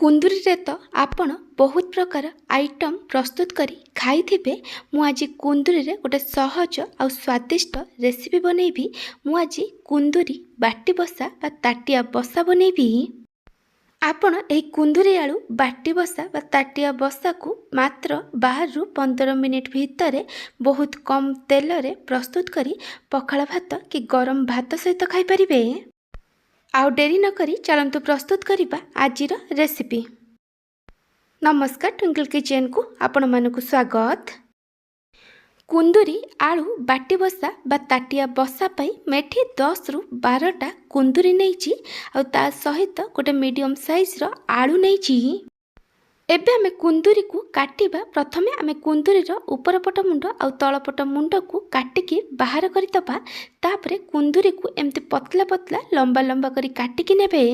कुंदुरी रे तो आपण बहुत प्रकार आइटम प्रस्तुत करी खाई मु आज कुंदुरी रे गोटे सहज और स्वादिष्ट रेसिपी बनैबी। मु आज कुंदुरी बाटी बसा बा ताटिया बसा बनैबी। आपण एही कुंदुरी आलू बाटी बसा बा ताटिया बसा को मात्र 12 रु 15 मिनिट भितर बहुत कम तेल रे प्रस्तुत करी पखाळ भात कि गरम भात सहित खाई परिबे। आउ डेरी न करी चलंतु प्रस्तुत करिबा आजिर रेसिपी। नमस्कार, ट्विंकल किचन को आपण मानकु स्वागत। कुंदुरी आलू बाटी बसा बा ताटिया बसा पाई मेठी 10 रु 12टा कुंदुरी नैची आ ता सहित गोटे मीडियम साइज रो आलू नैची। एबे आमे कुंदुरी को काटिबा। प्रथमे आमे कुंदुरी रो ऊपर पट मुंड आ तळ पट मुंड को काटिकी बाहर करि दबा। तापरे कुंदुरी को एमती पतला पतला लंबा लंबा करी काटिकी नेबे।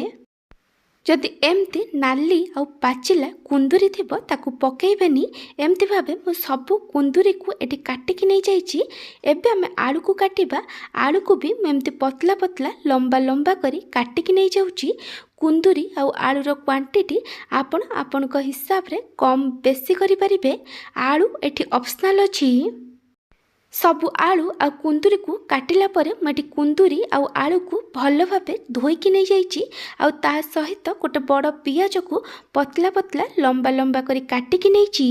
जदि एमती नाली आ पाचिला कुंदुरी थिबो ताकू पकेइबेनी। एमती भाबे मु सबु कुंदुरी को एटी काटिकी नै जाईची। एबे आमे आलू को काटिबा। आलू को भी मु एमती पतला पतला लंबा लंबा करी काटिकी नै जाउची। कुंदुरी आउ आलूर क्वांटिटी आपण आपणक हिसाब रे कम बेसी करि परिबे। आलू एठी ऑप्शनल अछि। सबु आलू आ कुंदुरी को काटिला परे मटी कुंदुरी आउ आलू को भल भाबे धोईकी नै जाईची। आउ ता सहित गोटे बड़ पियाज को पतला पतला लंबा लंबा करी काटिकी नैची।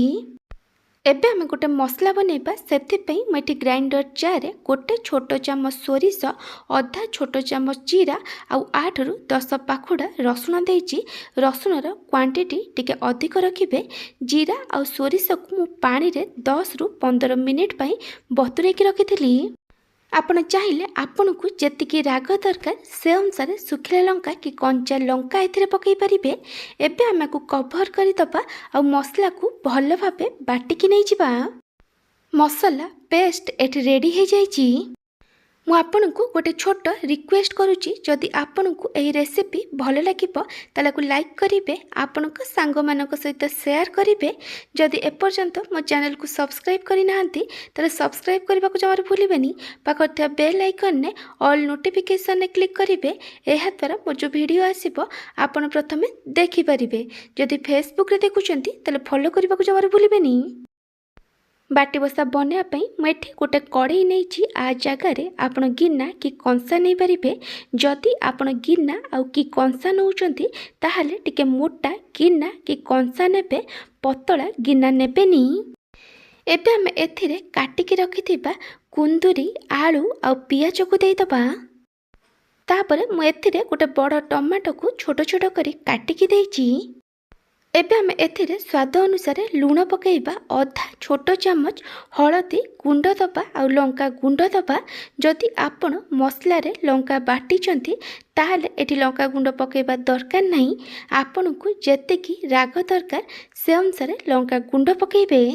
एबे आमे गोटे मसला बनेबा। सेथि पई मटी ग्राइंडर जार रे गोटे छोट चामच सोरिष, आधा छोट चामच जीरा आउ 8 रु 10 पाखुडा रसुण देइची। रसुणर क्वांटिटी टिके अधिक रखिबे। जीरा आउ सोरिष को मु पानी रे 10 रु 15 मिनिट पई बतुरेकी रखिथिली। आपण चाहिए आपन को जेतिकी राग दरकार से अनुसार सुखिला लंका कि कंचा लंका एथिरे पकई परिबे। एबे आमे को कवर करि दबा आ मसला को भल भाबे बाटिकी नै जिबा। मसला पेस्ट एठी रेडी हे जाईची। मु आपन को गोटे छोट रिक्वेस्ट करूची, जदि आपन को एही रेसिपी भल लागिबो ताला को लाइक करिवे, आपन को सांग मानक सहित शेयर करिवे। जदि एपर्यंत मो चैनल को सब्सक्राइब करि नाहंती ताले सब्सक्राइब करबा को जमार भूलिबेनी। पाखर थिया बेल आइकन ने ऑल नोटिफिकेशन ने क्लिक करिवे। एहा द्वारा मो जो वीडियो आसीबो आपन प्रथमे देखि परिबे। जदि फेसबुक रे देखुचंती ताले फॉलो करबा को जमार भूलिबेनी। बाटी बसा बनया पई मेठी गोटे कड़ई नैची। आ जगार आपण गिना कि कंसा नहीं पारिबे। जदि आपण गिना आउ कि कंसा नौचंती ताहाले टिके मोटा गिना कि कंसा नेबे, पतला गिना नेबेनी। एबे आमे एथिरे काटिकी रखिथिबा कुंदुरी, आलू आउ पियाज को देई दबा। तापरे मु एथिरे गोटे बड़ टमाटो को छोट छोट करी काटिकी देइची। एबे आमे एथिरे स्वाद अनुसार लूण पकेइबा। आधा छोट चामच हलदी गुंड दबा आ लंका गुंड दबा। जदि आपण मसला रे लंका बाटिचंती ताहाले एठी लंका गुंड पकेइबा दरकार नहीं। आपण को जेतेकी राग दरकार से अनुसार लंका गुंड पकेइबे।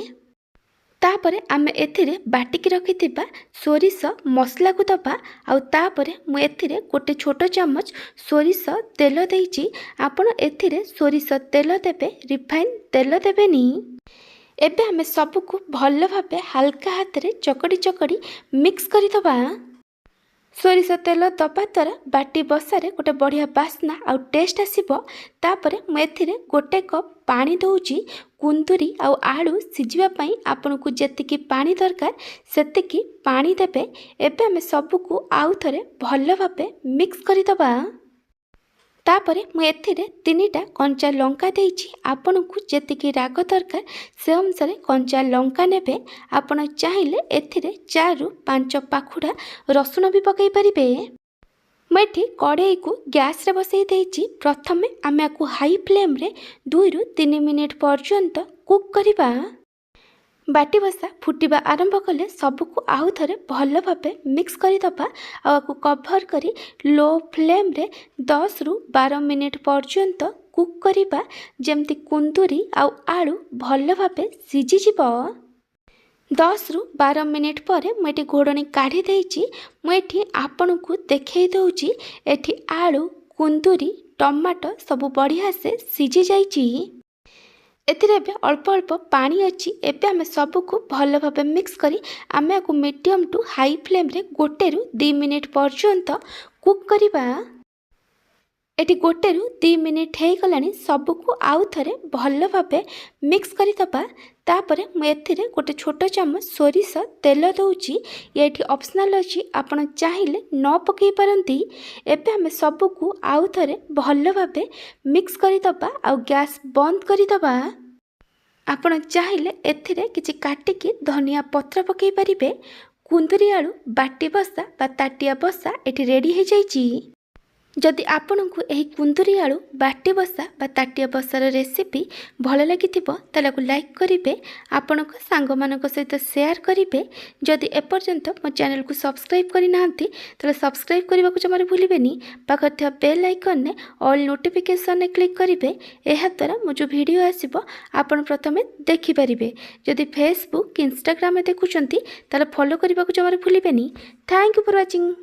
तापरे आमे एथिरे बाटिकी रखिथिबा सोरिष मसला को दबा। आउ तापरे मु एथिरे गोटे छोट चामच सोरिष तेल देइची। आपण एथिरे सोरिष तेल देबे, रिफाइन तेल देबेनी। एबे आमे सब को भल भाबे हल्का हाथ रे चकड़ी चकड़ी मिक्स करि दबा। सोरिष तेल दबा द्वारा बाटी बसारे गोटे बढ़िया बास्ना आउ टेस्ट आसीबो। तापरे मु एथिरे गोटे कप पानी दउची। कुंदुरी आउ आलू सिझिबा पई आपन को जेतिकी पानी दरकार सेतिकी पानी देबे। एबे आमे सब को आउ थरे भल भाबे मिक्स करि दबा। तापरे मु एथिरे 3टा कंचा लंका देइची। आपन को जेतिकी राग दरकार से अनुसार कंचा लंका नेबे। आपण चाहिए एथिरे 4 रु 5 पाखुडा रसुण भी पकई परिबे। मेठी कड़ाई को गैस रे बसई देइची। प्रथमे आमे को हाई फ्लेम रे 2 रु 3 मिनिट पर्यंत कुक करिबा। बाटी बसा फुटिबा आरंभ कले सबको आउ थरे भल भाबे मिक्स करि दबा। आ को कवर करी लो फ्लेम रे 10 रु 12 मिनिट पर्यंत कुक करिबा। जेमती कुंदुरी आउ आलू भल भाबे सिझि जिवो। 10 रु 12 मिनिट पर मुझे घोड़नी काढ़ी देइची। मुझे आपण को देखई दउची एठी आलू, कुंदुरी, टमाटो सब बढ़िया से सिझी जाइची। एथिरे एबे अल्प अल्प पानी अच्छी। एबे आमे सब को भल भाबे मिक्स करी आमे को मीडियम टू हाई फ्लेम रे 1 रु 2 मिनिट पर्यंत कुक करिबा। एटी गोटे रु 2 मिनिट हो गलानी सबको आउ थे भल भाव मिक्स करदे। तापर मुझे गोटे छोट चामच सोरिष तेल दूची। ये ऑप्शनल अच्छी, आपड़ चाहिए न पकई पारती। एबे आम सबको आउ थे भल भाव मिक्स करदे आ गैस बंद करदे। आपण चाहिए एथिरे किछि काटिकी धनिया पत्र पकई पारिबे। कुंदुरी आलू बाटी बसा बा ताटिया बसा एठी रेडी हो जाइछि। जदि आपनकु एही कुंदुरी आलू बाटी बसा बा ताटिया बसार रेसिपी भल लागिथिबो ताले को लाइक करिवे, आपनक सांग मानक सहित शेयर करिवे। जदि एपर्यंत मो चैनल को सब्सक्राइब करि नाहंती ताले सब्सक्राइब करबा को जमार भूलिबेनी। पाखर थिया बेल आइकन ने ऑल नोटिफिकेशन ने क्लिक करिवे। एहा द्वारा मो जो वीडियो आसीबो आपण प्रथमे देखि परिबे। जदि फेसबुक इंस्टाग्राम में देखुचंती ताले फॉलो करबा को जमार भूलिबेनी। Thank you for watching.